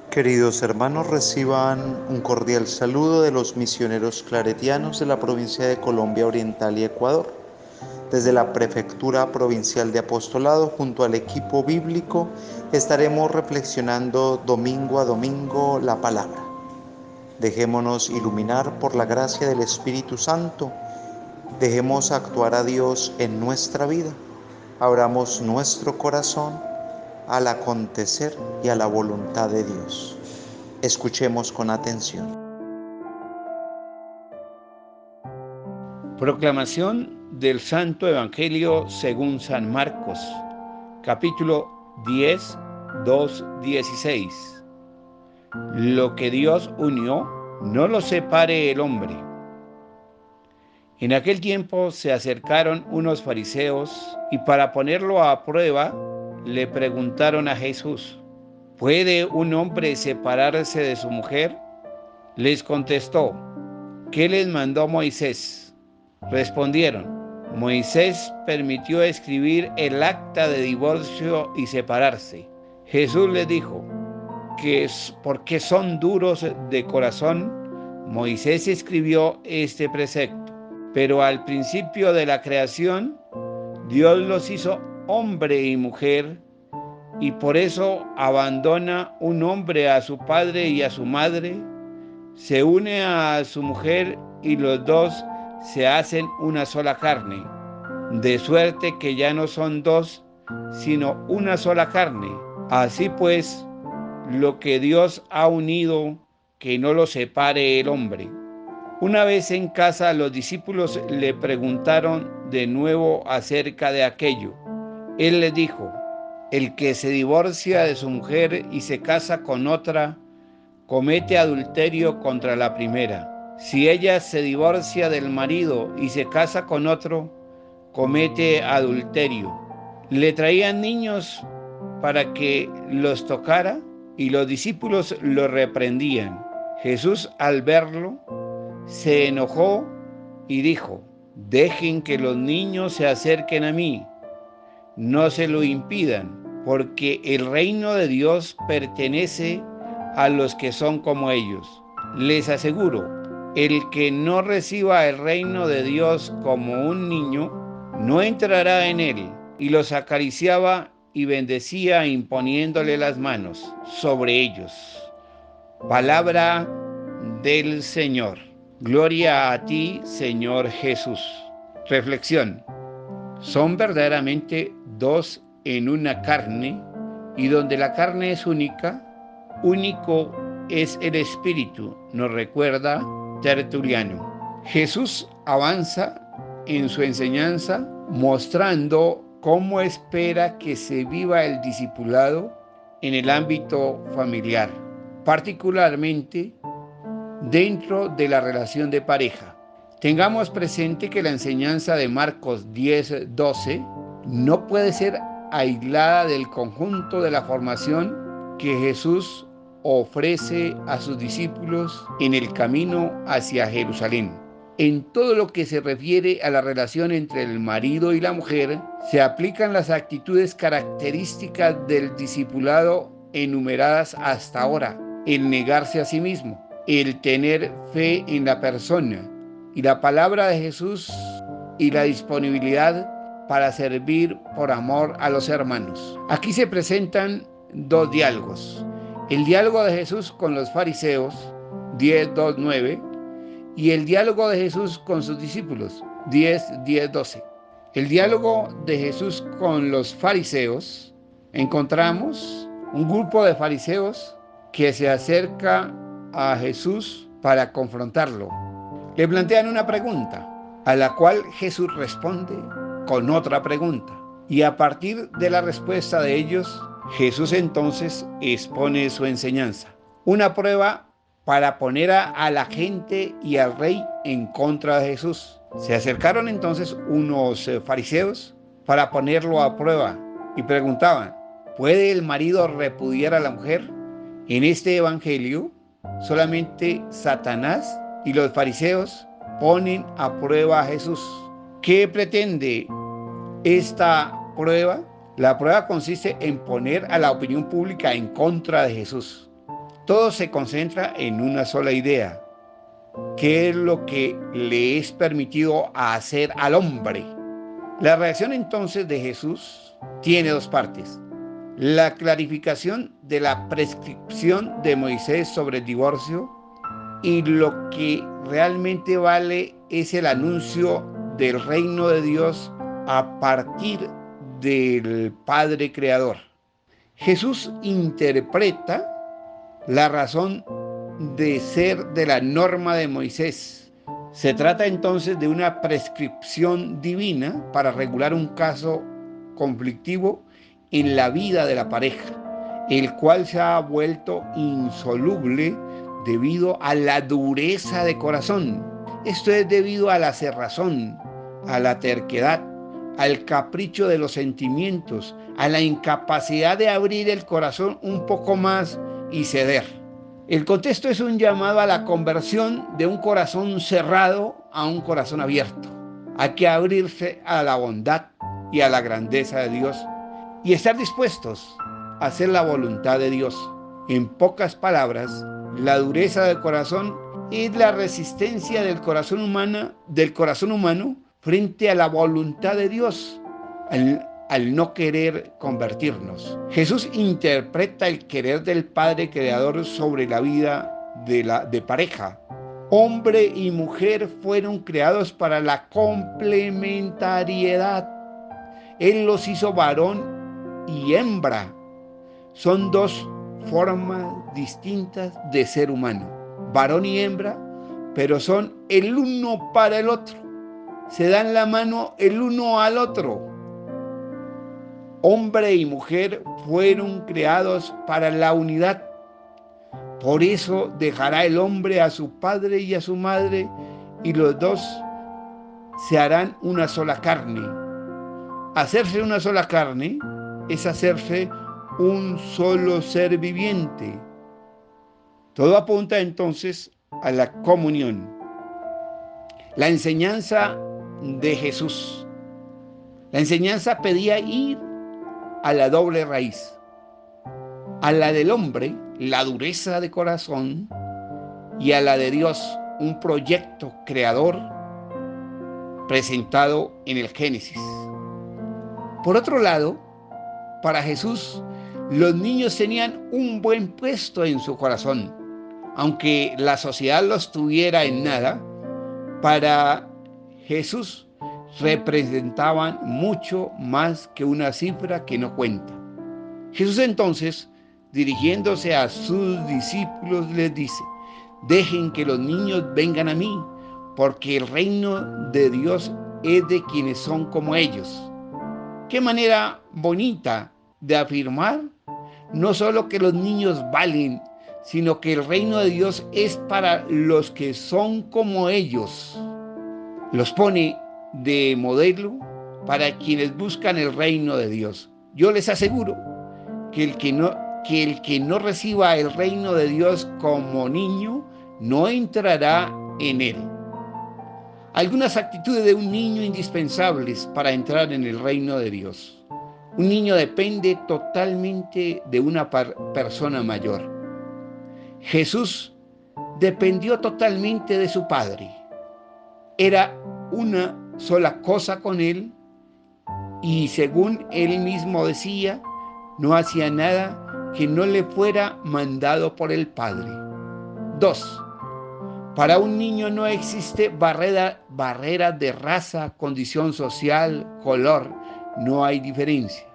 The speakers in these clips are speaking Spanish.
Queridos hermanos, reciban un cordial saludo de los misioneros claretianos de la provincia de Colombia Oriental y Ecuador. Desde la Prefectura Provincial de Apostolado, junto al equipo bíblico, estaremos reflexionando domingo a domingo la palabra. Dejémonos iluminar por la gracia del Espíritu Santo. Dejemos actuar a Dios en nuestra vida. Abramos nuestro corazón al acontecer y a la voluntad de Dios. Escuchemos con atención. Proclamación del Santo Evangelio según San Marcos, capítulo 10, 16. Lo que Dios unió, no lo separe el hombre. En aquel tiempo se acercaron unos fariseos y para ponerlo a prueba le preguntaron a Jesús: ¿puede un hombre separarse de su mujer? Les contestó: ¿qué les mandó Moisés? Respondieron: Moisés permitió escribir el acta de divorcio y separarse. Jesús les dijo que porque son duros de corazón, Moisés escribió este precepto. Pero al principio de la creación, Dios los hizo hombre y mujer, y por eso abandona un hombre a su padre y a su madre, se une a su mujer y los dos se hacen una sola carne, de suerte que ya no son dos, sino una sola carne. Así pues, lo que Dios ha unido, que no lo separe el hombre. Una vez en casa, los discípulos le preguntaron de nuevo acerca de aquello. Él les dijo: el que se divorcia de su mujer y se casa con otra, comete adulterio contra la primera. Si ella se divorcia del marido y se casa con otro, comete adulterio. Le traían niños para que los tocara y los discípulos lo reprendían. Jesús, al verlo, se enojó y dijo: dejen que los niños se acerquen a mí, no se lo impidan, porque el reino de Dios pertenece a los que son como ellos. Les aseguro, el que no reciba el reino de Dios como un niño, no entrará en él. Y los acariciaba y bendecía imponiéndole las manos sobre ellos. Palabra del Señor. Gloria a ti, Señor Jesús. Reflexión. Son verdaderamente dos en una carne, y donde la carne es única, único es el espíritu, nos recuerda Tertuliano. Jesús avanza en su enseñanza mostrando cómo espera que se viva el discipulado en el ámbito familiar, particularmente dentro de la relación de pareja. Tengamos presente que la enseñanza de Marcos 10, 12 no puede ser aislada del conjunto de la formación que Jesús ofrece a sus discípulos en el camino hacia Jerusalén. En todo lo que se refiere a la relación entre el marido y la mujer, se aplican las actitudes características del discipulado enumeradas hasta ahora: el negarse a sí mismo, el tener fe en la persona y la palabra de Jesús y la disponibilidad para servir por amor a los hermanos. Aquí se presentan dos diálogos: el diálogo de Jesús con los fariseos, 10, 2, 9, y el diálogo de Jesús con sus discípulos, 10, 12. El diálogo de Jesús con los fariseos, encontramos un grupo de fariseos que se acerca a Jesús para confrontarlo. Le plantean una pregunta, a la cual Jesús responde con otra pregunta. Y a partir de la respuesta de ellos, Jesús entonces expone su enseñanza. Una prueba para poner a la gente y al rey en contra de Jesús. Se acercaron entonces unos fariseos para ponerlo a prueba y preguntaban: ¿puede el marido repudiar a la mujer? En este evangelio, solamente Satanás y los fariseos ponen a prueba a Jesús. ¿Qué pretende esta prueba? La prueba consiste en poner a la opinión pública en contra de Jesús. Todo se concentra en una sola idea. ¿Qué es lo que le es permitido hacer al hombre? La reacción entonces de Jesús tiene dos partes. La clarificación de la prescripción de Moisés sobre el divorcio, y lo que realmente vale es el anuncio del reino de Dios a partir del Padre Creador. Jesús interpreta la razón de ser de la norma de Moisés. Se trata entonces de una prescripción divina para regular un caso conflictivo en la vida de la pareja, el cual se ha vuelto insoluble debido a la dureza de corazón. Esto es debido a la cerrazón, a la terquedad, al capricho de los sentimientos, a la incapacidad de abrir el corazón un poco más y ceder. El contexto es un llamado a la conversión de un corazón cerrado a un corazón abierto. Hay que abrirse a la bondad y a la grandeza de Dios y estar dispuestos a hacer la voluntad de Dios. En pocas palabras, la dureza del corazón es la resistencia del corazón humano frente a la voluntad de Dios, al no querer convertirnos. Jesús interpreta el querer del Padre Creador sobre la vida de pareja. Hombre y mujer fueron creados para la complementariedad. Él los hizo varón y hembra. Son dos formas distintas de ser humano. Varón y hembra, pero son el uno para el otro. Se dan la mano el uno al otro. Hombre y mujer fueron creados para la unidad. Por eso dejará el hombre a su padre y a su madre, y los dos se harán una sola carne. Hacerse una sola carne es hacerse un solo ser viviente. Todo apunta entonces a la comunión. La enseñanza de Jesús. La enseñanza pedía ir a la doble raíz, a la del hombre, la dureza de corazón, y a la de Dios, un proyecto creador presentado en el Génesis. Por otro lado, para Jesús, los niños tenían un buen puesto en su corazón. Aunque la sociedad los tuviera en nada, para Jesús representaban mucho más que una cifra que no cuenta. Jesús entonces, dirigiéndose a sus discípulos, les dice: dejen que los niños vengan a mí, porque el reino de Dios es de quienes son como ellos. Qué manera bonita de afirmar no solo que los niños valen, sino que el reino de Dios es para los que son como ellos. Los pone de modelo para quienes buscan el reino de Dios. Yo les aseguro que el que no reciba el reino de Dios como niño no entrará en él. Algunas actitudes de un niño indispensables para entrar en el reino de Dios. Un niño depende totalmente de una persona mayor. Jesús dependió totalmente de su Padre. Era una sola cosa con él y, según él mismo decía, no hacía nada que no le fuera mandado por el Padre. 2. Para un niño no existe barrera de raza, condición social, color. No hay diferencia.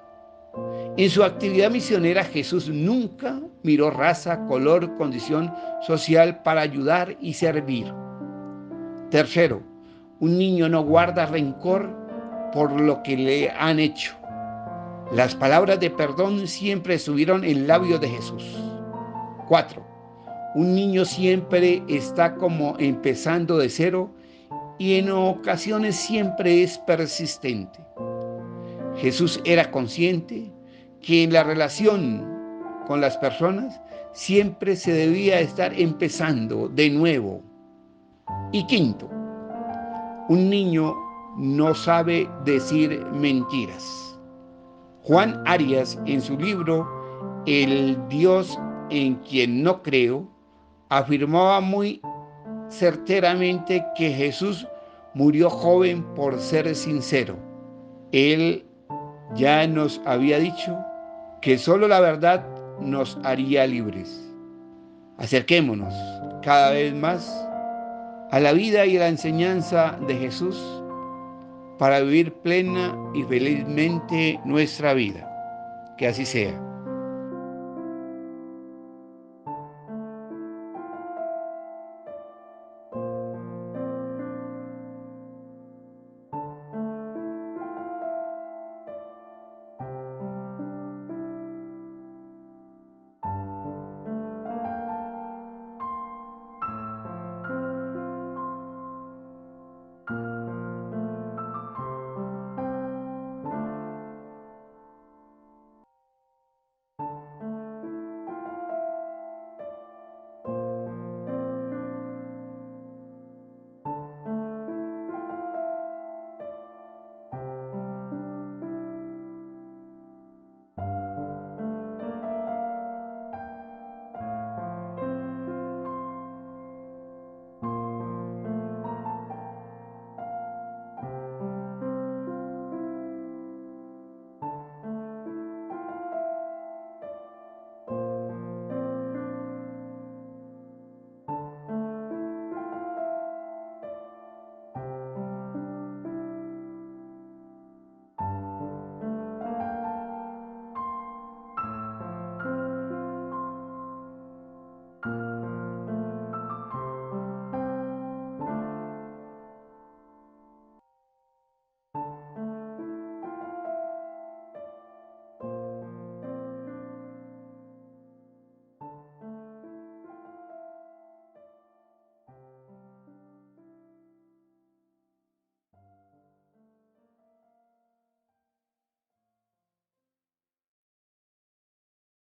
En su actividad misionera, Jesús nunca miró raza, color, condición social para ayudar y servir. 3. Un niño no guarda rencor por lo que le han hecho. Las palabras de perdón siempre estuvieron en labios de Jesús. 4. Un niño siempre está como empezando de cero y en ocasiones siempre es persistente. Jesús era consciente que en la relación con las personas siempre se debía estar empezando de nuevo. Y 5. un niño no sabe decir mentiras. Juan Arias, en su libro El Dios en quien no creo, afirmaba muy certeramente que Jesús murió joven por ser sincero. Él ya nos había dicho que solo la verdad nos haría libres. Acerquémonos cada vez más a la vida y a la enseñanza de Jesús para vivir plena y felizmente nuestra vida. Que así sea.